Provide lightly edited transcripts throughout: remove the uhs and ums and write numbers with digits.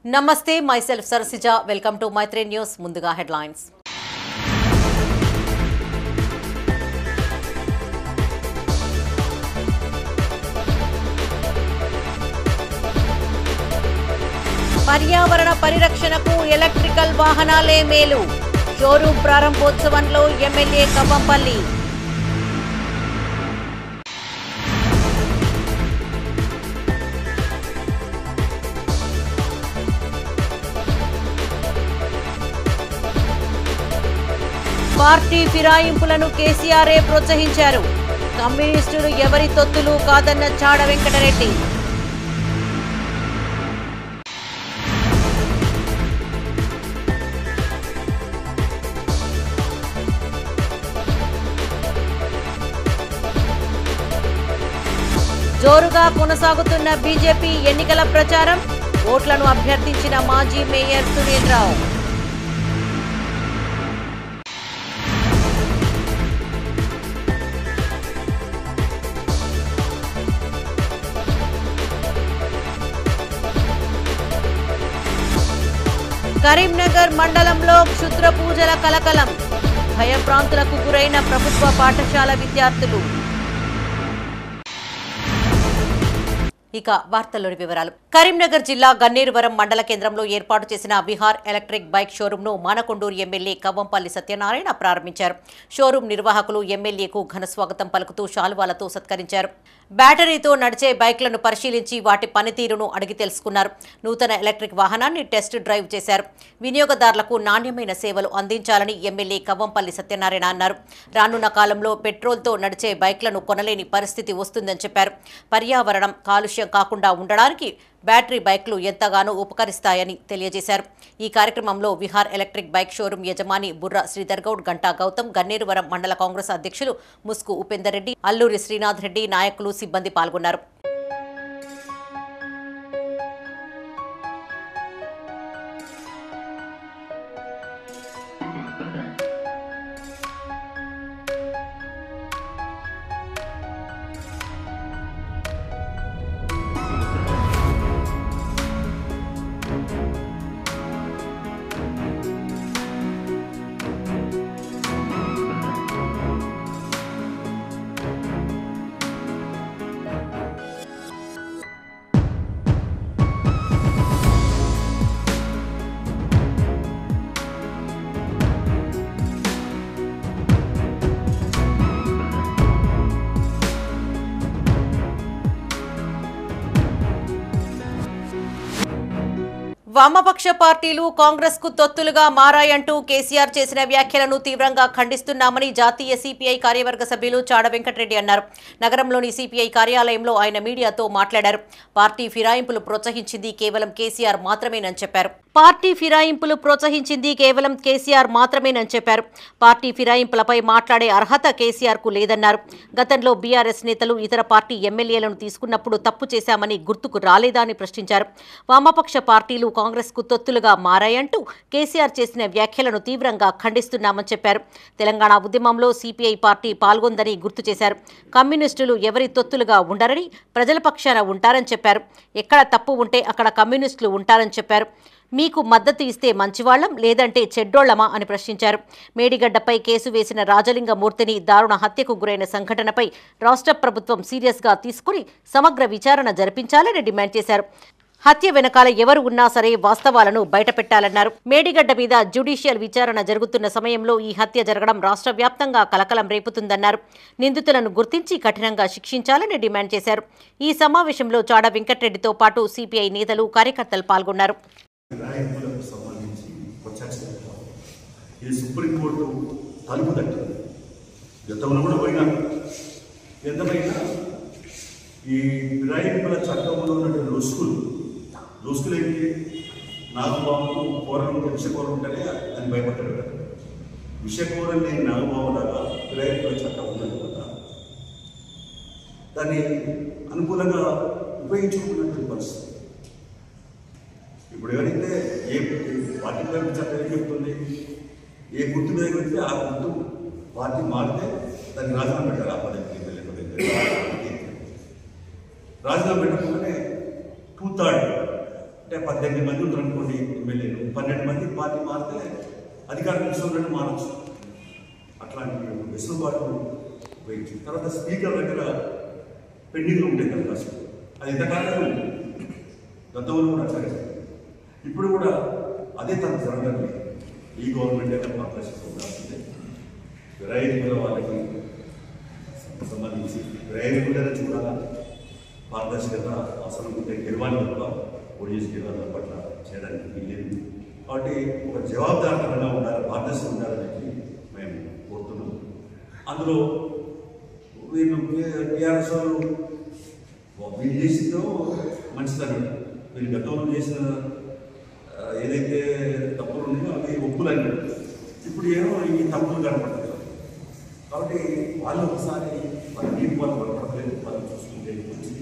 నమస్తే myself Sarasija welcome to Maitre News ముందుగా headlines పర్యావరణ పరిరక్షణకు ఎలక్ట్రికల్ వాహనాలే మేలు షోరూమ్ ప్రారంభోత్సవంలో ఎమ్మెల్యే కవ్వంపల్లి పార్టీ ఫిరాయింపులను కేసీఆర్ ప్రోత్సహించారు కమ్యూనిస్టులు ఎవరి తొత్తులు కాదన్న చాడ వెంకటరెడ్డి జోరుగా కొనసాగుతున్న బీజేపీ ఎన్నికల ప్రచారం ఓట్లను అభ్యర్థించిన మాజీ మేయర్ సురేంద్రరావు కరీంనగర్ మండలంలో క్షుద్ర పూజల కలకలం భయభ్రాంతులకు గురైన ప్రభుత్వ పాఠశాల విద్యార్థులు ఇక వార్తల్లోని వివరాలు కరీంనగర్ జిల్లా గన్నేరువరం మండల కేంద్రంలో ఏర్పాటు చేసిన బిహార్ ఎలక్ట్రిక్ బైక్ షోరూమ్ ను మానకొండూరు ఎమ్మెల్యే కవ్వంపల్లి సత్యనారాయణ ప్రారంభించారు షోరూమ్ నిర్వాహకులు ఎమ్మెల్యేకు ఘన స్వాగతం పలుకుతూ శాలువాలతో సత్కరించారు బ్యాటరీతో నడిచే బైక్లను పరిశీలించి వాటి పనితీరును అడిగి తెలుసుకున్నారు నూతన ఎలక్ట్రిక్ వాహనాన్ని టెస్ట్ డ్రైవ్ చేశారు వినియోగదారులకు నాణ్యమైన సేవలు అందించాలని ఎమ్మెల్యే కవ్వంపల్లి సత్యనారాయణ అన్నారు రానున్న కాలంలో పెట్రోల్తో నడిచే బైక్లను కొనలేని పరిస్థితి వస్తుందని చెప్పారు పర్యావరణం కాలుష్యం కాకుండా ఉండడానికి బ్యాటరీ బైక్లు ఎంతగానో ఉపకరిస్తాయని తెలియజేశారు ఈ కార్యక్రమంలో విహార్ ఎలక్ట్రిక్ బైక్ షోరూమ్ యజమాని బుర్ర శ్రీధర్ గౌడ్ గంటా గౌతమ్ గన్నేరువరం మండల కాంగ్రెస్ అధ్యక్షులు ముస్కు ఉపేందర్ రెడ్డి అల్లూరి శ్రీనాథ్ రెడ్డి నాయకులు సిబ్బంది పాల్గొన్నారు వామపక్ష పార్టీలు కాంగ్రెస్ కు తొత్తులుగా మారాయంటూ కేసీఆర్ చేసిన వ్యాఖ్యలను తీవ్రంగా ఖండిస్తున్నామని జాతీయ సిపిఐ కార్యవర్గ సభ్యులు చాడ వెంకటరెడ్డి అన్నారు నగరంలోని సిపిఐ కార్యాలయంలో ఆయన మీడియాతో మాట్లాడారు పార్టీ ఫిరాయింపులు ప్రోత్సహించింది కేవలం కేసీఆర్ మాత్రమేనని చెప్పారు పార్టీ ఫిరాయింపులపై మాట్లాడే అర్హత కేసీఆర్ కు లేదన్నారు గతంలో బీఆర్ఎస్ నేతలు ఇతర పార్టీ ఎమ్మెల్యేలను తీసుకున్నప్పుడు తప్పు చేశామని గుర్తుకు రాలేదా అని ప్రశ్నించారు వామపక్ష పార్టీలు కాంగ్రెస్ కు తొత్తులుగా మారాయంటూ కేసీఆర్ చేసిన వ్యాఖ్యలను తీవ్రంగా ఖండిస్తున్నామని చెప్పారు తెలంగాణ ఉద్యమంలో సిపిఐ పార్టీ పాల్గొందని గుర్తు చేశారు కమ్యూనిస్టులు ఎవరి తొత్తులుగా ఉండరని ప్రజల పక్షాన ఉంటారని చెప్పారు ఎక్కడ తప్పు ఉంటే అక్కడ కమ్యూనిస్టులు ఉంటారని చెప్పారు మీకు మద్దతు ఇస్తే మంచివాళ్లం లేదంటే చెడ్డోళ్లమా అని ప్రశ్నించారు మేడిగడ్డపై కేసు వేసిన రాజలింగమూర్తిని దారుణ హత్యకు గురైన సంఘటనపై రాష్ట్ర ప్రభుత్వం సీరియస్గా తీసుకుని సమగ్ర విచారణ జరిపించాలని డిమాండ్ చేశారు హత్య వెనకాల ఎవరు ఉన్నా సరే వాస్తవాలను బయటపెట్టాలన్నారు మేడిగడ్డ మీద జ్యుడిషియల్ విచారణ జరుగుతున్న సమయంలో ఈ హత్య జరగడం రాష్ట్ర వ్యాప్తంగా కలకలం రేపుతుందన్నారు నిందితులను గుర్తించి కఠినంగా శిక్షించాలని డిమాండ్ చేశారు ఈ సమావేశంలో చాడ వెంకటరెడ్డితో పాటు సిపిఐ నేతలు కార్యకర్తలు పాల్గొన్నారు సుప్రీంకోర్టు తలుపు తట్టింది గతంలో కూడా పోయినా ఎంతమైనా ఈ ఫిరాయింపుల చట్టంలో ఉన్నటువంటి రుసుకులు ఏంటి నాగబాబుకు కూరలు విషకూరలు ఉంటేనే అని భయపడ్డాడు విషకూరలు లేని నాగబాబులాగా ఫిరాయింపుల చట్టం ఉన్నది కదా దాన్ని అనుకూలంగా ఉపయోగించుకున్నటువంటి పరిస్థితి ఇప్పుడు ఎవరైతే ఏ పార్టీ చట్టం ఏం చెప్తుంది ఏ గుర్తు మీద పెడితే ఆ గుర్తు పార్టీ మారితే దాన్ని రాజీనామా పెట్టాలి ఆ పదవికి రాజీనామా పెట్టకుండానే 2/3 అంటే 18 మంది ఉంటారు అనుకోండి ఎమ్మెల్యేలు, 12 మంది పార్టీ మారితే అధికారం కూర్చోవాలని మారచ్చు. అట్లాంటి వెసులుబాటు ఉపయోగించింది. తర్వాత స్పీకర్ దగ్గర పెండింగ్లు ఉంటాయి దరఖాస్తు, అది ఎంతకాలం గతంలో కూడా అట్లాగే. ఇప్పుడు కూడా అదే తన జరగడం. ఈ గవర్నమెంట్ అయితే పార్ట్నర్షిప్ ఉండాల్సిందే. విరాయితీల వాళ్ళకి సంబంధించి విరాయితీలను చూడాలా, పారదర్శకత అవసరం ఉంటే గెలవాలి తప్ప పోలీసు గెలవాల పట్ల చేయడానికి వీలేదు. కాబట్టి ఒక జవాబుదారితనంగా ఉండాలి, పారదర్శకం ఉండాలని చెప్పి మేము కోరుతున్నాం. అందులో వీళ్ళు టీఆర్ఎస్ వాళ్ళు వీళ్ళు చేసిందో మంచిదని, వీళ్ళు గతంలో చేసిన ఏదైతే తప్పులు ఉన్నాయో అవి ఒప్పులని, ఇప్పుడు ఏమో ఈ తప్పులు కనపడతాయి. కాబట్టి వాళ్ళు ఒకసారి వాళ్ళ నీటి వాళ్ళు కనపడలేదు, వాళ్ళు చూసుకుంటే మంచిది.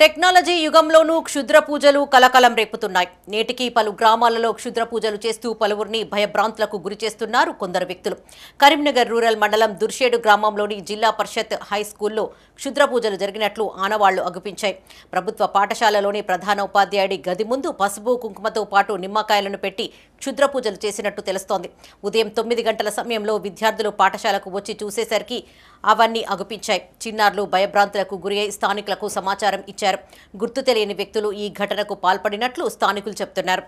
టెక్నాలజీ యుగంలోనూ క్షుద్ర పూజలు కలకలం రేపుతున్నాయి. నేటికి పలు గ్రామాలలో క్షుద్ర పూజలు చేస్తూ పలువురిని భయభ్రాంతులకు గురి చేస్తున్నారు కొందరు వ్యక్తులు. కరీంనగర్ రూరల్ మండలం దుర్షేడు గ్రామంలోని జిల్లా పరిషత్ హై స్కూల్లో క్షుద్ర పూజలు జరిగినట్లు ఆనవాళ్లు అగుపించాయి. ప్రభుత్వ పాఠశాలలోని ప్రధాన ఉపాధ్యాయుడి గది ముందు పసుపు కుంకుమతో పాటు నిమ్మకాయలను పెట్టి క్షుద్ర పూజలు చేసినట్టు తెలుస్తోంది. ఉదయం 9 గంటల సమయంలో విద్యార్థులు పాఠశాలకు వచ్చి చూసేసరికి అవన్నీ అగుపించాయి. చిన్నారులు భయభ్రాంతులకు గురై స్థానికులకు సమాచారం ఇచ్చారు. గుర్తు తెలియని వ్యక్తులు ఈ ఘటనకు పాల్పడినట్లు స్థానికులు చెబుతున్నారు.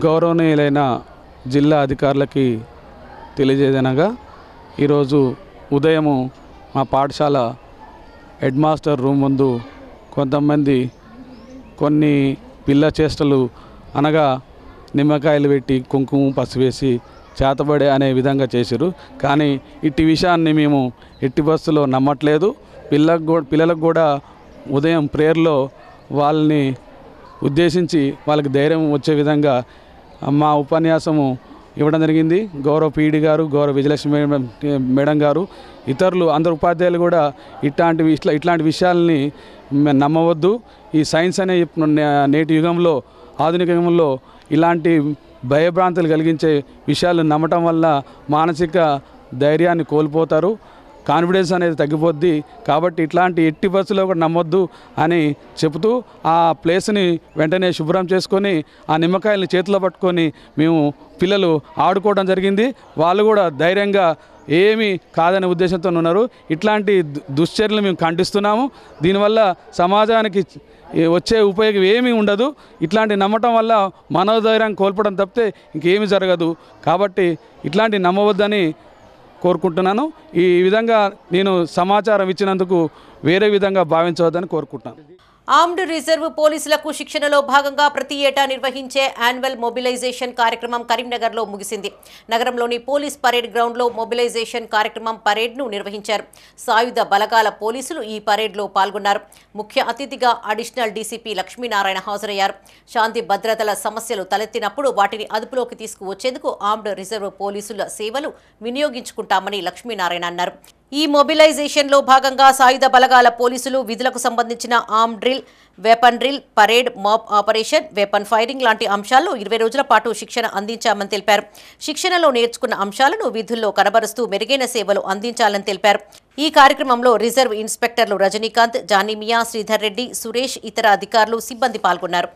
గౌరవనీయులైన జిల్లా అధికారులకి తెలియజేదనగా ఈరోజు ఉదయము మా పాఠశాల హెడ్ మాస్టర్ రూమ్ ముందు కొంతమంది కొన్ని పిల్ల చేష్టలు అనగా నిమ్మకాయలు పెట్టి కుంకుమ పసుపు వేసి చేతబడే అనే విధంగా చేశారు. కానీ ఇట్టి విషయాన్ని మేము ఎట్టి బస్సులో నమ్మట్లేదు. పిల్లలకు కూడా ఉదయం ప్రేయర్లో వాళ్ళని ఉద్దేశించి వాళ్ళకి ధైర్యం వచ్చే విధంగా మా ఉపన్యాసము ఇవ్వడం జరిగింది. గౌరవ పీడి గారు, గౌరవ విజయలక్ష్మి మేడం గారు, ఇతరులు అందరు ఉపాధ్యాయులు కూడా ఇట్లాంటి విషయాలని నమ్మవద్దు. ఈ సైన్స్ అనే నేటి యుగంలో, ఆధునిక యుగంలో ఇలాంటి భయభ్రాంతులు కలిగించే విషయాలు నమ్మటం వల్ల మానసిక ధైర్యాన్ని కోల్పోతారు, కాన్ఫిడెన్స్ అనేది తగ్గిపోద్ది. కాబట్టి ఇట్లాంటి ఎట్టి బస్సులో కూడా నమ్మొద్దు అని చెబుతూ ఆ ప్లేస్ని వెంటనే శుభ్రం చేసుకొని ఆ నిమ్మకాయలని చేతిలో పట్టుకొని మేము పిల్లలు ఆడుకోవడం జరిగింది. వాళ్ళు కూడా ధైర్యంగా ఏమీ కాదనే ఉద్దేశంతో ఉన్నారు. ఇట్లాంటి దుశ్చర్యలు మేము ఖండిస్తున్నాము. దీనివల్ల సమాజానికి వచ్చే ఉపయోగం ఏమీ ఉండదు. ఇట్లాంటి నమ్మటం వల్ల మనోధైర్యం కోల్పోవడం తప్పితే ఇంకేమీ జరగదు. కాబట్టి ఇట్లాంటి నమ్మవద్దని కోరుకుంటున్నాను. ఈ విధంగా నేను సమాచారం ఇచ్చినందుకు వేరే విధంగా భావించవద్దని కోరుకుంటున్నాను. ఆర్మ్డ్ రిజర్వ్ పోలీసులకు శిక్షణలో భాగంగా ప్రతి ఏటా నిర్వహించే యాన్యువల్ మొబిలైజేషన్ కార్యక్రమం కరీంనగర్లో ముగిసింది. నగరంలోని పోలీస్ పరేడ్ గ్రౌండ్లో మొబిలైజేషన్ కార్యక్రమం పరేడ్ను నిర్వహించారు. సాయుధ బలగాల పోలీసులు ఈ పరేడ్లో పాల్గొన్నారు. ముఖ్య అతిథిగా అడిషనల్ డీసీపీ లక్ష్మీనారాయణ హాజరయ్యారు. శాంతి భద్రతల సమస్యలు తలెత్తినప్పుడు వాటిని అదుపులోకి తీసుకువచ్చేందుకు ఆర్మ్డ్ రిజర్వ్ పోలీసుల సేవలు వినియోగించుకుంటామని లక్ష్మీనారాయణ అన్నారు. ఈ మొబిలైజేషన్లో భాగంగా సాయుధ బలగాల పోలీసులు విధులకు సంబంధించిన arm drill, weapon drill, parade, mob operation, weapon firing లాంటి అంశాల్లో 20 రోజుల పాటు శిక్షణ అందించామని తెలిపారు. శిక్షణలో నేర్చుకున్న అంశాలను విధుల్లో కనబరుస్తూ మెరుగైన సేవలు అందించాలని తెలిపారు. ఈ కార్యక్రమంలో రిజర్వ్ ఇన్స్పెక్టర్లు రజనీకాంత్, జానీమియా, శ్రీధర్ రెడ్డి, సురేష్, ఇతర అధికారులు, సిబ్బంది పాల్గొన్నారు.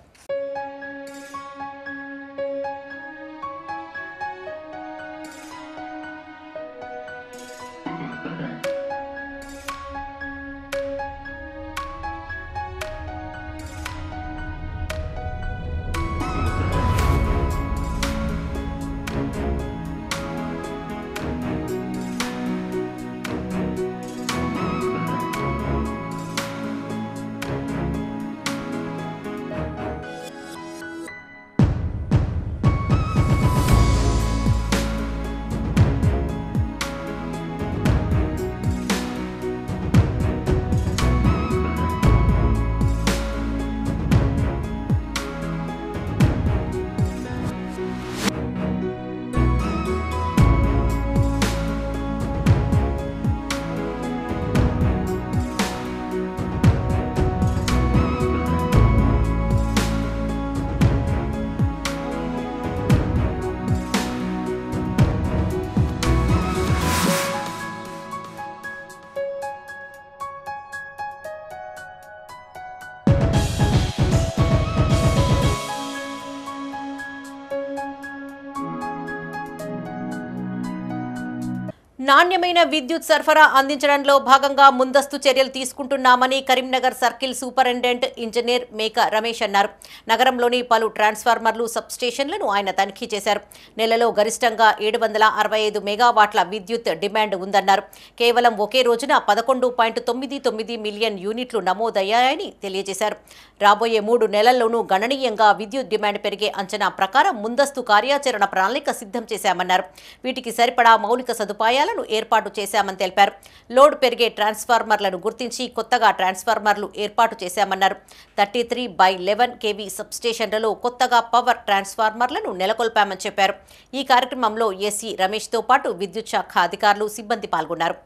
నాణ్యమైన విద్యుత్ సరఫరా అందించడంలో భాగంగా ముందస్తు చర్యలు తీసుకుంటున్నామని కరీంనగర్ సర్కిల్ సూపరింటెండెంట్ ఇంజనీర్ మేక రమేష్ అన్నారు. నగరంలోని పలు ట్రాన్స్ఫార్మర్లు సబ్స్టేషన్లను ఆయన తనిఖీ చేశారు. నెలలో గరిష్టంగా 765 మెగావాట్ల విద్యుత్ డిమాండ్ ఉందన్నారు. కేవలం ఒకే రోజున 11.99 మిలియన్ యూనిట్లు నమోదయ్యాయని తెలియజేశారు. రాబోయే 3 నెలల్లోనూ గణనీయంగా విద్యుత్ డిమాండ్ పెరిగే అంచనా ప్రకారం ముందస్తు కార్యాచరణ ప్రణాళిక సిద్ధం చేశామన్నారు. వీటికి సరిపడా మౌలిక సదుపాయాలు ఏర్పాటు చేశామని తెలిపారు. లోడ్ పెరిగే ట్రాన్స్ఫార్మర్లను గుర్తించి కొత్తగా ట్రాన్స్ఫార్మర్లు ఏర్పాటు చేశామన్నారు. 33/11 kV సబ్స్టేషన్లలో కొత్తగా పవర్ ట్రాన్స్ఫార్మర్లను నెలకొల్పామని చెప్పారు. ఈ కార్యక్రమంలో ఎస్సీ రమేష్తో పాటు విద్యుత్ శాఖ అధికారులు, సిబ్బంది పాల్గొన్నారు.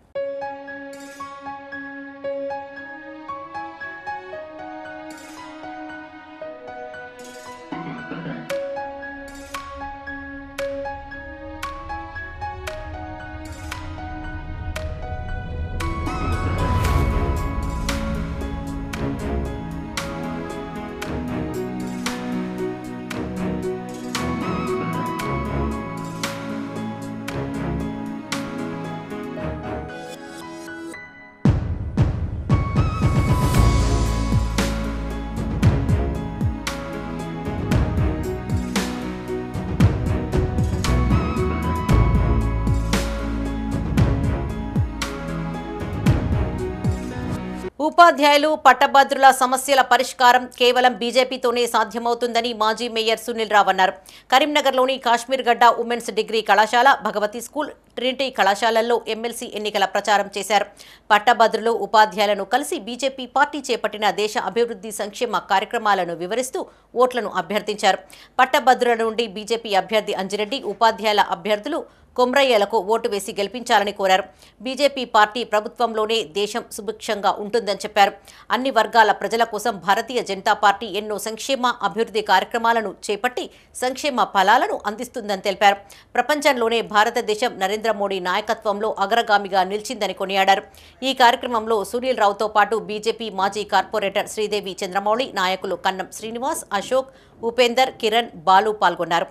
ఉపాధ్యాయులు, పట్టభద్రుల సమస్యల పరిష్కారం కేవలం బీజేపీతోనే సాధ్యమవుతుందని మాజీ మేయర్ సునీల్ రావు అన్నారు. కరీంనగర్లోని కాశ్మీర్ గడ్డ ఉమెన్స్ డిగ్రీ కళాశాల, భగవతి స్కూల్, ట్రినిటీ కళాశాలల్లో ఎమ్మెల్సీ ఎన్నికల ప్రచారం చేశారు. పట్టభద్రులు, ఉపాధ్యాయులను కలిసి బీజేపీ పార్టీ చేపట్టిన దేశ అభివృద్ధి సంక్షేమ కార్యక్రమాలను వివరిస్తూ ఓట్లను అభ్యర్థించారు. పట్టభద్రుల నుండి బీజేపీ అభ్యర్థి అంజిరెడ్డి, ఉపాధ్యాయుల అభ్యర్థులు కొమ్రయ్యలకు ఓటు వేసి గెలిపించాలని కోరారు. బీజేపీ పార్టీ ప్రభుత్వంలోనే దేశం సుభిక్షంగా ఉంటుందని చెప్పారు. అన్ని వర్గాల ప్రజల కోసం భారతీయ జనతా పార్టీ ఎన్నో సంక్షేమ, అభివృద్ధి కార్యక్రమాలను చేపట్టి సంక్షేమ ఫలాలను అందిస్తుందని తెలిపారు. ప్రపంచంలోనే భారతదేశం నరేంద్ర మోడీ నాయకత్వంలో అగ్రగామిగా నిలిచిందని కొనియాడారు. ఈ కార్యక్రమంలో సునీల్ రావుతో పాటు బీజేపీ మాజీ కార్పొరేటర్ శ్రీదేవి చంద్రమౌళి, నాయకులు కన్నం శ్రీనివాస్, అశోక్, ఉపేందర్, కిరణ్, బాలు పాల్గొన్నారు.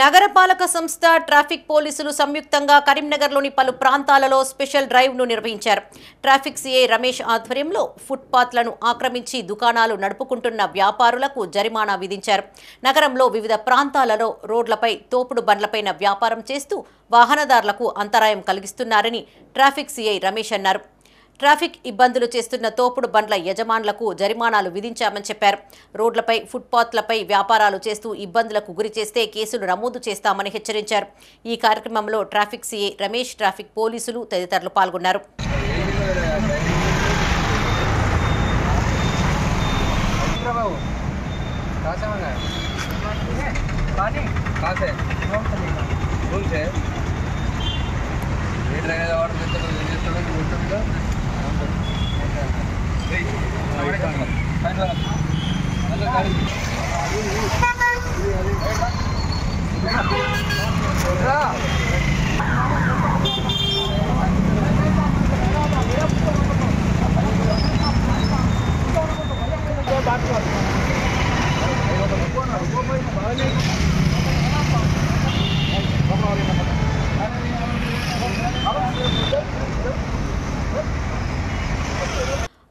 నగరపాలక సంస్థ, ట్రాఫిక్ పోలీసులు సంయుక్తంగా కరీంనగర్లోని పలు ప్రాంతాలలో స్పెషల్ డ్రైవ్ను నిర్వహించారు. ట్రాఫిక్ సీఐ రమేష్ ఆధ్వర్యంలో ఫుట్పాత్లను ఆక్రమించి దుకాణాలు నడుపుకుంటున్న వ్యాపారులకు జరిమానా విధించారు. నగరంలో వివిధ ప్రాంతాలలో రోడ్లపై తోపుడు బండ్లపైన వ్యాపారం చేస్తూ వాహనదారులకు అంతరాయం కలిగిస్తున్నారని ట్రాఫిక్ సీఐ రమేష్ అన్నారు. ట్రాఫిక్ ఇబ్బందులు చేస్తున్న తోపుడు బండ్ల యజమానులకు జరిమానాలు విధించామని చెప్పారు. రోడ్లపై, ఫుట్పాత్లపై వ్యాపారాలు చేస్తూ ఇబ్బందులకు గురి చేస్తే కేసులు నమోదు చేస్తామని హెచ్చరించారు. ఈ కార్యక్రమంలో ట్రాఫిక్ సీఐ రమేష్, ట్రాఫిక్ పోలీసులు తదితరులు పాల్గొన్నారు.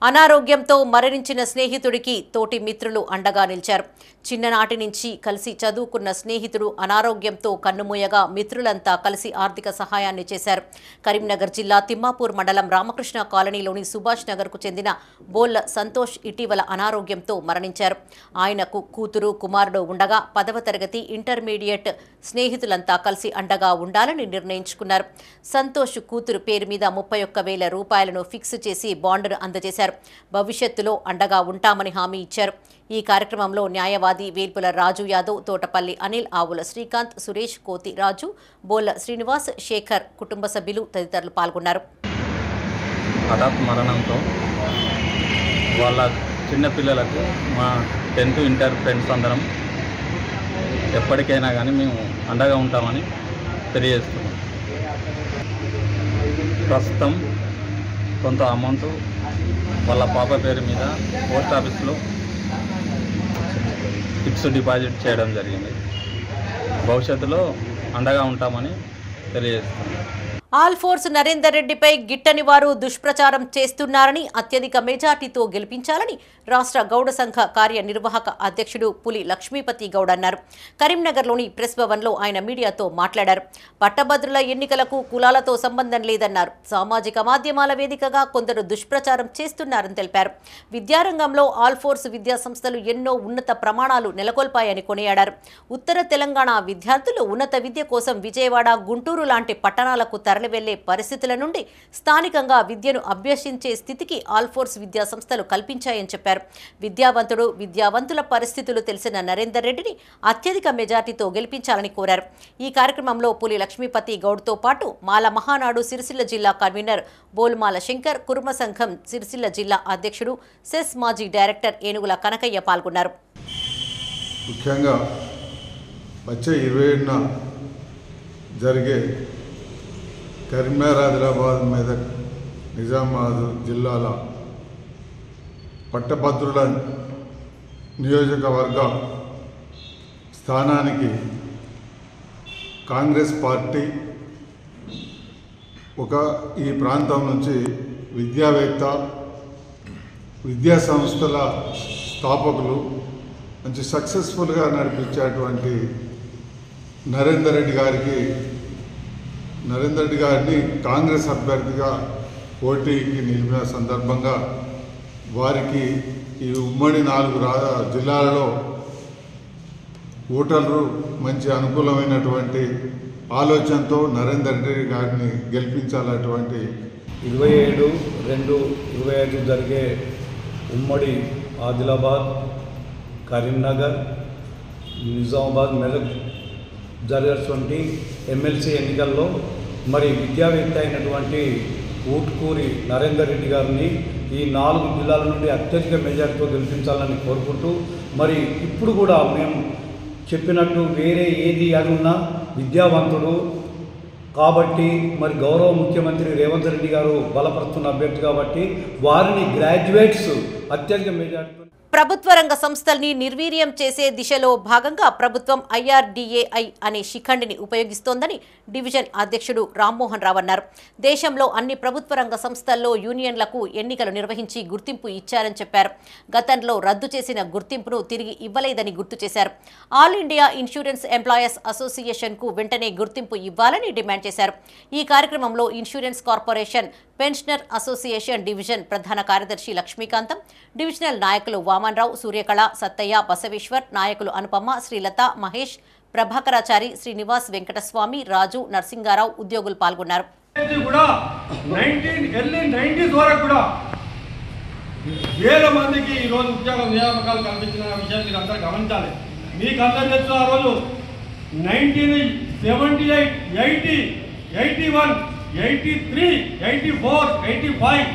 అనారోగ్యంతో మరణించిన స్నేహితుడికి తోటి మిత్రులు అండగా నిలిచారు. చిన్ననాటి నుంచి కలిసి చదువుకున్న స్నేహితుడు అనారోగ్యంతో కన్నుమూయగా మిత్రులంతా కలిసి ఆర్థిక సహాయాన్ని చేశారు. కరీంనగర్ జిల్లా తిమ్మాపూర్ మండలం రామకృష్ణ కాలనీలోని సుభాష్ నగర్కు చెందిన బోల్ల సంతోష్ ఇటీవల అనారోగ్యంతో మరణించారు. ఆయనకు కూతురు, కుమారుడు ఉండగా 10వ తరగతి, ఇంటర్మీడియట్ స్నేహితులంతా కలిసి అండగా ఉండాలని నిర్ణయించుకున్నారు. సంతోష్ కూతురు పేరు మీద 31,000 రూపాయలను ఫిక్స్ చేసి బాండును అందజేశారు. భవిష్యత్తులో అండగా ఉంటామని హామీ ఇచ్చారు. ఈ కార్యక్రమంలో న్యాయవాది వేల్పుల రాజు యాదవ్, తోటపల్లి అనిల్, ఆవుల శ్రీకాంత్, సురేష్, కోతి రాజు, బోల్ల శ్రీనివాస్, శేఖర్ కుటుంబ సభ్యులు తదితరులు పాల్గొన్నారు. హఠాత్ మరణంతో వాళ్ళ చిన్నపిల్లలకు మా 10th ఇంటర్ ఫ్రెండ్స్ అందరం ఎప్పటికైనా కానీ మేము అండగా ఉంటామని తెలియజేస్తున్నాం. ప్రస్తుతం కొంత అమౌంట్ వాళ్ళ పాప పేరు మీద పోస్ట్ ఆఫీస్లో ఫిక్స్డ్ డిపాజిట్ చేయడం జరిగింది. భవిష్యత్తులో అండగా ఉంటామని తెలియజేస్తున్నాం. ఆల్ఫోర్స్ నరేందర్ రెడ్డిపై గిట్టని వారు దుష్ప్రచారం చేస్తున్నారని, అత్యధిక మెజార్టీతో గెలిపించాలని రాష్ట్ర గౌడ సంఘ కార్యనిర్వాహక అధ్యక్షుడు పులి లక్ష్మీపతి గౌడ్ అన్నారు. కరీంనగర్లోని ప్రెస్ భవన్లో ఆయన మీడియాతో మాట్లాడారు. పట్టభద్రుల ఎన్నికలకు కులాలతో సంబంధం లేదన్నారు. సామాజిక మాధ్యమాల వేదికగా కొందరు దుష్ప్రచారం చేస్తున్నారని తెలిపారు. విద్యారంగంలో ఆల్ఫోర్స్ విద్యా సంస్థలు ఎన్నో ఉన్నత ప్రమాణాలు నెలకొల్పాయని కొనియాడారు. ఉత్తర తెలంగాణ విద్యార్థులు ఉన్నత విద్య కోసం విజయవాడ, గుంటూరు లాంటి పట్టణాలకు తరలి వెళ్లే పరిస్థితుల నుండి స్థానికంగా విద్యను అభ్యసించే స్థితికి ఆల్ఫోర్స్ విద్యా సంస్థలు కల్పించాయని చెప్పారు. విద్యావంతుల పరిస్థితులు తెలిసిన నరేందర్ రెడ్డిని అత్యధిక మెజార్టీతో గెలిపించాలని కోరారు. ఈ కార్యక్రమంలో పులి లక్ష్మీపతి గౌడ్తో పాటు మాల మహానాడు సిరిసిల్ల జిల్లా కన్వీనర్ బోల్మాల శంకర్, కుర్మ సంఘం సిరిసిల్ల జిల్లా అధ్యక్షుడు సెస్ మాజీ డైరెక్టర్ ఏనుగుల కనకయ్య పాల్గొన్నారు. ముఖ్యంగా వచ్చే 27న జరిగే కరీంనగర్, ఆదిలాబాద్, మెదక్, నిజామాబాద్ జిల్లాల పట్టభద్రుల నియోజకవర్గ స్థానానికి కాంగ్రెస్ పార్టీ ఈ ప్రాంతం నుంచి విద్యావేత్త, విద్యా సంస్థల స్థాపకులు, మంచి సక్సెస్ఫుల్గా నడిపించేటువంటి నరేందర్ రెడ్డి గారిని కాంగ్రెస్ అభ్యర్థిగా పోటీకి నిలిపిన సందర్భంగా వారికి ఈ ఉమ్మడి 4 జిల్లాలలో ఓటర్లు మంచి అనుకూలమైనటువంటి ఆలోచనతో నరేందర్ రెడ్డి గారిని గెలిపించాలటువంటి 27/2/25 జరిగే ఉమ్మడి ఆదిలాబాద్, కరీంనగర్, నిజామాబాద్, మెదక్ జరిగినటువంటి ఎమ్మెల్సీ ఎన్నికల్లో మరి విద్యావేత్త అయినటువంటి ఊట్కూరి నరేందర్ రెడ్డి గారిని ఈ 4 జిల్లాల నుండి అత్యధిక మెజార్టీతో గెలిపించాలని కోరుకుంటూ, మరి ఇప్పుడు కూడా మేము చెప్పినట్టు వేరే ఏది అడుగున్నా విద్యావంతుడు కాబట్టి మరి గౌరవ ముఖ్యమంత్రి రేవంత్ రెడ్డి గారు బలపరుస్తున్న అభ్యర్థి కాబట్టి వారిని గ్రాడ్యుయేట్స్ అత్యధిక మెజార్టీతో ప్రభుత్వ రంగ సంస్థల్ని నిర్వీర్యం చేసే దిశలో భాగంగా ప్రభుత్వం IRDAI అనే శిఖండిని ఉపయోగిస్తోందని డివిజన్ అధ్యక్షుడు రామ్మోహన్ రావు అన్నారు. దేశంలో అన్ని ప్రభుత్వ రంగ సంస్థల్లో యూనియన్లకు ఎన్నికలు నిర్వహించి గుర్తింపు ఇచ్చారని చెప్పారు. గతంలో రద్దు చేసిన గుర్తింపును తిరిగి ఇవ్వలేదని గుర్తు చేశారు. ఆల్ ఇండియా ఇన్సూరెన్స్ ఎంప్లాయర్స్ అసోసియేషన్కు వెంటనే గుర్తింపు ఇవ్వాలని డిమాండ్ చేశారు. ఈ కార్యక్రమంలో insurance corporation pensioner association division ప్రధాన కార్యదర్శి లక్ష్మీకాంతం, డివిజనల్ నాయకులు వామన్రావు, సూర్యకళ, సత్తయ్య, బసవేశ్వర్, నాయకులు అనుపమ్మ, శ్రీలత, మహేష్, ప్రభాకరాచారి, శ్రీనివాస్, వెంకటస్వామి, రాజు, నర్సింగారావు, ఉద్యోగులు పాల్గొన్నారు. వేల మందికి ఈ రోజు ఉద్యోగ నియామకాలు కల్పించిన విషయాన్ని మీరు అందరూ గమనించాలి. మీకు అందరూ తెలుసు ఆ రోజు 1978, 80, 81, 83, 84, 85,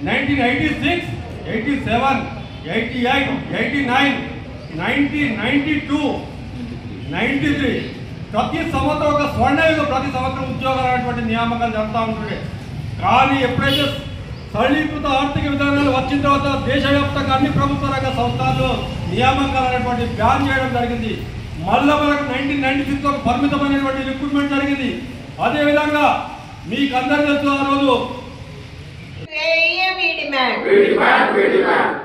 1986, 87, 88, 89, 90, 92, 93 ప్రతి సంవత్సరం ఒక స్వర్ణయుగం, ప్రతి సంవత్సరం ఉద్యోగాలు అనేటువంటి నియామకాలు జరుగుతూ ఉంటుండే. కానీ ఎప్పుడైతే సరళీకృత ఆర్థిక విధానాలు వచ్చిన తర్వాత దేశవ్యాప్తంగా అన్ని ప్రభుత్వ రంగ సంస్థల్లో నియామకాలు అనేటువంటి బ్యాన్ చేయడం జరిగింది. మళ్ళీ మనకు 1996 ఒక పరిమితమైనటువంటి రిక్రూట్మెంట్ జరిగింది. అదేవిధంగా మీకు అందరూ తెలుసు ఆ రోజు we demand.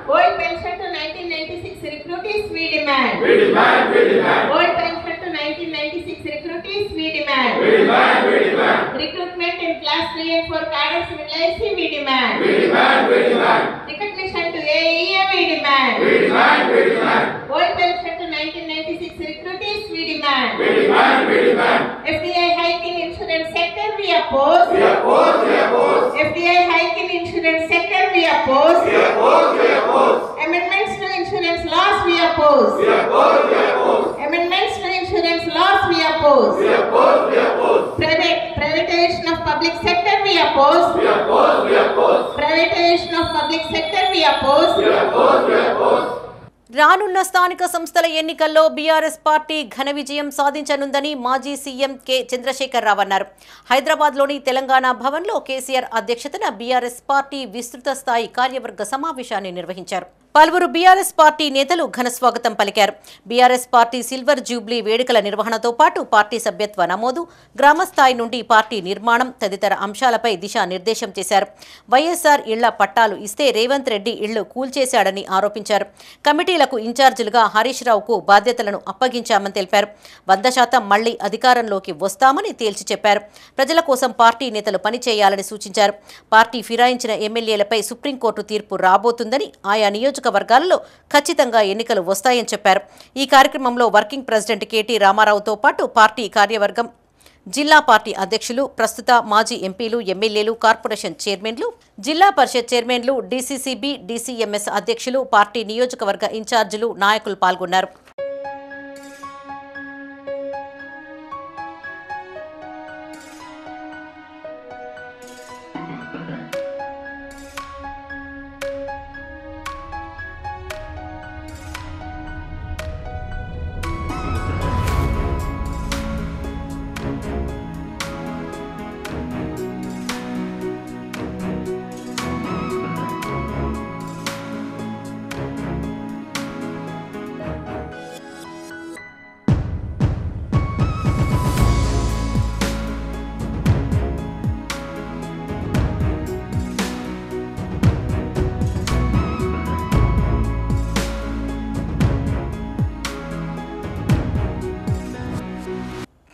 Old pension to 1996 recruitees, we demand. Old pension to 1996 recruitees, we demand. Recruitment in class 3 and 4 cadres in LIC, we demand. Recognition to AEA, we demand. Old pension to 1996 recruitees, we demand. FDI hike in insurance sector, we oppose. FDI hike in insurance sector, we oppose. Amendments to insurance laws, we oppose. Amendments to insurance laws, we oppose. Privatization of public sector, we oppose. Privatization of public sector, we oppose. రానున్న స్థానిక సంస్థల ఎన్నికల్లో BRS party ఘన విజయం సాధించనుందని మాజీ CM K Chandrasekhar రావు అన్నారు. హైదరాబాద్లోని తెలంగాణ భవన్లో కేసీఆర్ అధ్యక్షతన బీఆర్ఎస్ పార్టీ విస్తృత స్థాయి కార్యవర్గ సమావేశాన్ని నిర్వహించారు. పలువురు బీఆర్ఎస్ పార్టీ నేతలు ఘన స్వాగతం పలికారు. బీఆర్ఎస్ పార్టీ సిల్వర్ జూబ్లీ వేడుకల నిర్వహణతో పాటు పార్టీ సభ్యత్వ నమోదు, గ్రామస్థాయి నుండి పార్టీ నిర్మాణం తదితర అంశాలపై దిశానిర్దేశం చేశారు. వైఎస్ఆర్ ఇళ్ల పట్టాలు ఇస్తే రేవంత్ రెడ్డి ఇళ్లు కూల్చేశాడని ఆరోపించారు. కమిటీలకు ఇన్ఛార్జీలుగా హరీష్ రావుకు బాధ్యతలను అప్పగించామని తెలిపారు. 100% మళ్లీ అధికారంలోకి వస్తామని తేల్చి చెప్పారు. ప్రజల కోసం పార్టీ నేతలు పనిచేయాలని సూచించారు. పార్టీ ఫిరాయించిన ఎమ్మెల్యేలపై సుప్రీంకోర్టు తీర్పు రాబోతుందని, ఆయా నియోజకవర్గాలలో ఖచ్చితంగా ఎన్నికలు వస్తాయని చెప్పారు. ఈ కార్యక్రమంలో వర్కింగ్ ప్రెసిడెంట్ కేటీ రామారావుతో పాటు పార్టీ కార్యవర్గం, జిల్లా పార్టీ అధ్యక్షులు, ప్రస్తుత మాజీ ఎంపీలు, ఎమ్మెల్యేలు, కార్పొరేషన్ చైర్మన్లు, జిల్లా పరిషత్ చైర్మన్లు, డీసీసీబీ, డీసీఎంఎస్ అధ్యక్షులు, పార్టీ నియోజకవర్గ ఇన్ఛార్జీలు, నాయకులు పాల్గొన్నారు.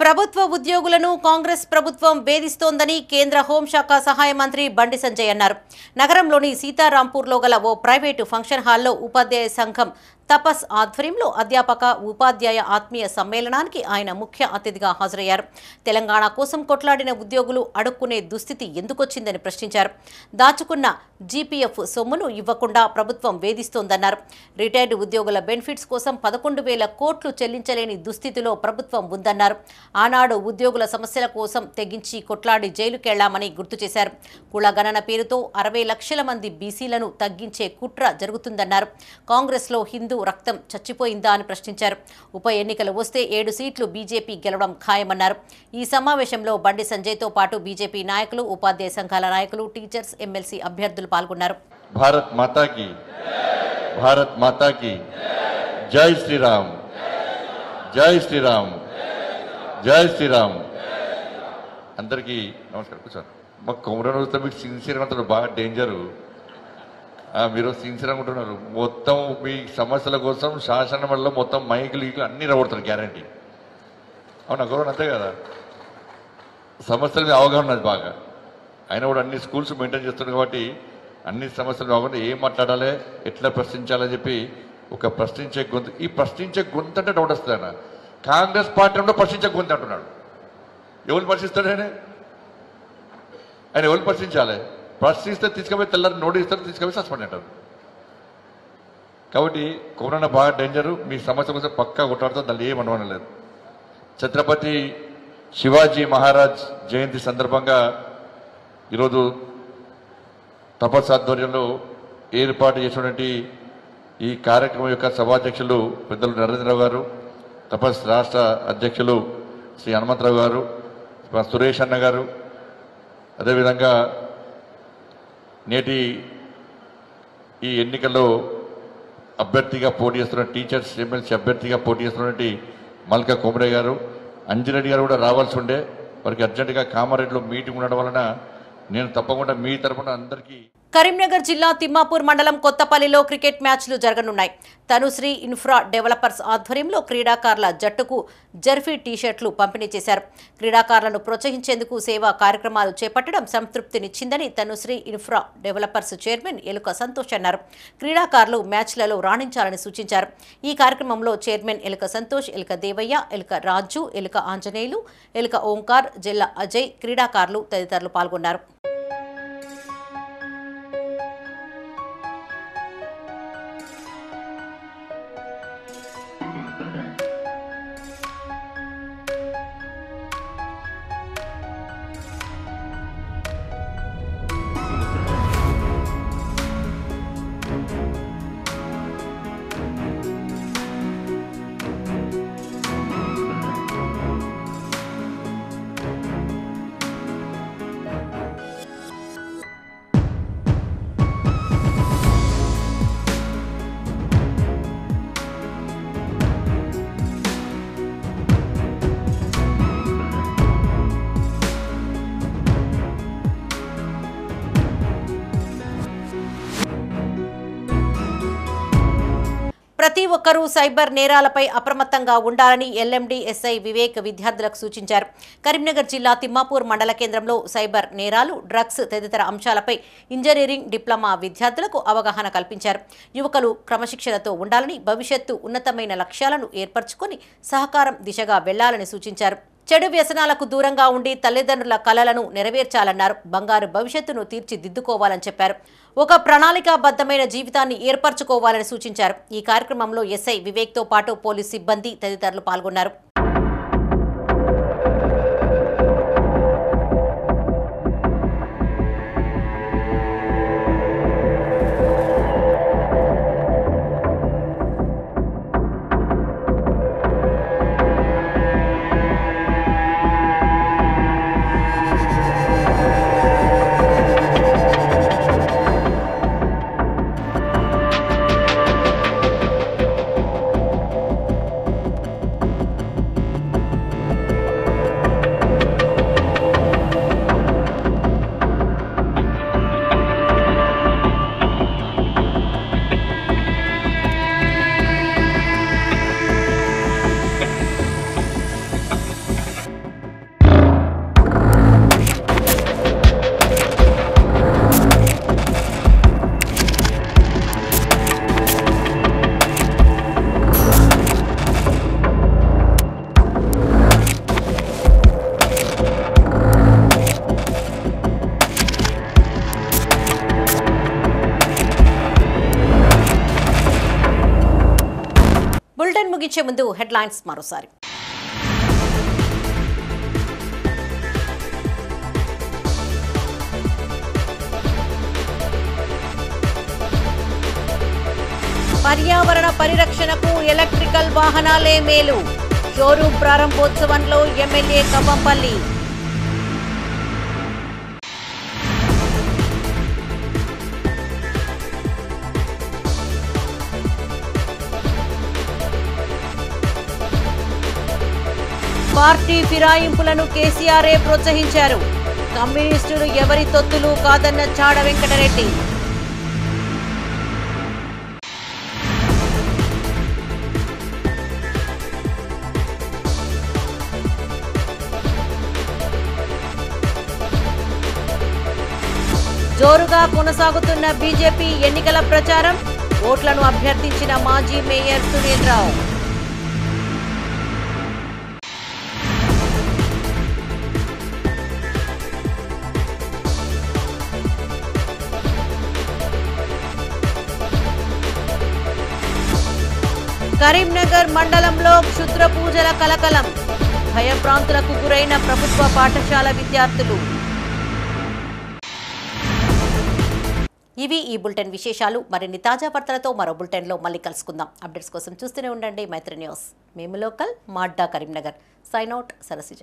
ప్రభుత్వ ఉద్యోగులను కాంగ్రెస్ ప్రభుత్వం వేధిస్తోందని కేంద్ర హోంశాఖ సహాయ మంత్రి బండి సంజయ్ అన్నారు. నగరంలోని సీతారాంపూర్లో గల ఓ ప్రైవేటు ఫంక్షన్ హాల్లో ఉపాధ్యాయ సంఘం తపస్ ఆధ్వర్యంలో అధ్యాపక ఉపాధ్యాయ ఆత్మీయ సమ్మేళనానికి ఆయన ముఖ్య అతిథిగా హాజరయ్యారు. తెలంగాణ కోసం కొట్లాడిన ఉద్యోగులు అడుక్కునే దుస్థితి ఎందుకొచ్చిందని ప్రశ్నించారు. దాచుకున్న జీపీఎఫ్ సొమ్మును ఇవ్వకుండా ప్రభుత్వం వేధిస్తోందన్నారు. రిటైర్డ్ ఉద్యోగుల బెనిఫిట్స్ కోసం 11,000 కోట్లు చెల్లించలేని దుస్థితిలో ప్రభుత్వం ఉందన్నారు. ఆనాడు ఉద్యోగుల సమస్యల కోసం తెగించి కొట్లాడి జైలుకెళ్లామని గుర్తు చేశారు. కులగణన పేరుతో 60 లక్షల మంది బీసీలను తగ్గించే కుట్ర జరుగుతుందన్నారు. కాంగ్రెస్లో హిందూ రక్తం చచ్చిపోయిందా అని ప్రశ్నించారు. ఉప ఎన్నికలు వస్తే 7 సీట్లు బీజేపీ గెలవడం ఖాయమన్నారు. ఈ సమావేశంలో బండి సంజయ్తో పాటు బీజేపీ నాయకులు, ఉపాధ్యాయ సంఘాల నాయకులు, టీచర్స్, ఎమ్మెల్సీ అభ్యర్థులు పాల్గొన్నారు. భారత్ మాతాకి జై శ్రీరామ్, జై శ్రీరామ్, జై శ్రీరామ్. అందరికీ నమస్కారం. కూర్చోండి. మాకు కొమరం రోజుతో మీకు సిన్సియర్గా ఉంటారు, బాగా డేంజరు. మీరు సిన్సియర్గా ఉంటున్నారు. మొత్తం మీ సమస్యల కోసం శాసనమండలిలో మొత్తం మైకులు అన్నీ రాబడతారు, గ్యారంటీ. అవునా గౌరవం? అంతే కదా. సమస్యల మీద అవగాహన ఉన్నది బాగా. అయినా కూడా అన్ని స్కూల్స్ మెయింటైన్ చేస్తున్నారు కాబట్టి అన్ని సమస్యలు కాకుండా ఏం మాట్లాడాలి, ఎట్లా ప్రశ్నించాలని చెప్పి ఒక ప్రశ్నించే గొంతు. ఈ ప్రశ్నించే గొంతు అంటే డౌట్ వస్తుంది. ఆయన కాంగ్రెస్ పార్టీ అంటే ప్రశ్నించే గొంతు అంటున్నాడు. ఎవరు ప్రశ్నిస్తాడు? ఆయన ఎవరు ప్రశ్నించాలి? ప్రశ్నిస్తే తీసుకుపోయి తెల్లారి నోటీస్ ఇస్తారు, తీసుకుపోయి సస్పెండ్ అంటారు. కాబట్టి కరోనా బాగా డేంజరు. మీ సమస్య కోసం పక్కా కొట్టాడుతుంది, దాన్ని ఏం అనలేదు. ఛత్రపతి శివాజీ మహారాజ్ జయంతి సందర్భంగా ఈరోజు తపస్ ఆధ్వర్యంలో ఏర్పాటు చేసినటువంటి ఈ కార్యక్రమం యొక్క సభాధ్యక్షులు పెద్దలు నరేంద్రరావు గారు, తపస్ రాష్ట్ర అధ్యక్షులు శ్రీ హనుమంతరావు గారు, సురేష్ అన్న గారు, అదేవిధంగా నేటి ఈ ఎన్నికల్లో అభ్యర్థిగా పోటీ చేస్తున్న టీచర్స్ ఎమ్మెల్సీ అభ్యర్థిగా పోటీ చేస్తున్నటువంటి మల్కా కోమరే గారు, అంజిరెడ్డి గారు కూడా రావాల్సి ఉండే. వారికి అర్జెంటుగా కామారెడ్డిలో మీటింగ్ ఉండడం వలన నేను తప్పకుండా మీ తరఫున అందరికీ కరీంనగర్ జిల్లా తిమ్మాపూర్ మండలం కొత్తపల్లిలో క్రికెట్ మ్యాచ్లు జరగనున్నాయి. తనుశ్రీ ఇన్ఫ్రా డెవలపర్స్ ఆధ్వర్యంలో క్రీడాకారుల జట్టుకు జెర్సీ టీ-షర్ట్లు పంపిణీ చేశారు. క్రీడాకారులను ప్రోత్సహించేందుకు సేవా కార్యక్రమాలు చేపట్టడం సంతృప్తినిచ్చిందని తనుశ్రీ ఇన్ఫ్రా డెవలపర్స్ చైర్మన్ ఎలుక సంతోష్ అన్నారు. క్రీడాకారులు మ్యాచ్లలో రాణించాలని సూచించారు. ఈ కార్యక్రమంలో చైర్మన్ ఎలుక సంతోష్, ఎలుక దేవయ్య, ఎలుక రాజు, ఎలుక ఆంజనేయులు, ఎలుక ఓంకార్, జిల్లా అజయ్, క్రీడాకారులు తదితరులు పాల్గొన్నారు. ప్రతి ఒక్కరూ సైబర్ నేరాలపై అప్రమత్తంగా ఉండాలని ఎల్ఎండి ఎస్ఐ వివేక్ విద్యార్థులకు సూచించారు. కరీంనగర్ జిల్లా తిమ్మాపూర్ మండల కేంద్రంలో సైబర్ నేరాలు, డ్రగ్స్ తదితర అంశాలపై ఇంజనీరింగ్ డిప్లొమా విద్యార్థులకు అవగాహన కల్పించారు. యువకులు క్రమశిక్షణతో ఉండాలని, భవిష్యత్తు ఉన్నతమైన లక్ష్యాలను ఏర్పరచుకొని సహకారం దిశగా వెళ్లాలని సూచించారు. చెడు వ్యసనాలకు దూరంగా ఉండి తల్లిదండ్రుల కలలను నెరవేర్చాలన్నారు. బంగారు భవిష్యత్తును తీర్చిదిద్దుకోవాలని చెప్పారు. ఒక ప్రణాళికాబద్ధమైన జీవితాన్ని ఏర్పరచుకోవాలని సూచించారు. ఈ కార్యక్రమంలో ఎస్ఐ వివేక్తో పాటు పోలీస్ సిబ్బంది తదితరులు పాల్గొన్నారు. ముగించే ముందు హెడ్లైన్స్ మరోసారి. పర్యావరణ పరిరక్షణకు ఎలక్ట్రికల్ వాహనాలే మేలు. షోరూం ప్రారంభోత్సవంలో ఎమ్మెల్యే కవ్వంపల్లి. పార్టీ ఫిరాయింపులను కేసీఆరే ప్రోత్సహించారు. కమ్యూనిస్టులు ఎవరి తొత్తులు కాదన్న చాడ వెంకటరెడ్డి. జోరుగా కొనసాగుతున్న బీజేపీ ఎన్నికల ప్రచారం. ఓట్లను అభ్యర్థించిన మాజీ మేయర్ సునీల్ రావు. కరీంనగర్ మండలంలో క్షుద్ర పూజల కలకలం. భయభ్రాంతులకు గురైన ప్రభుత్వ పాఠశాల విద్యార్థులు. ఇవి ఈ బులెటిన్ విశేషాలు. మరిన్ని తాజా వార్తలతో మరో బులెటిన్లో మళ్ళీ కలుసుకుందాం. అప్డేట్స్ కోసం చూస్తూనే ఉండండి మైత్రి న్యూస్. మేము లోకల్, మా అడ్డా కరీంనగర్. Sign out, Sarasija.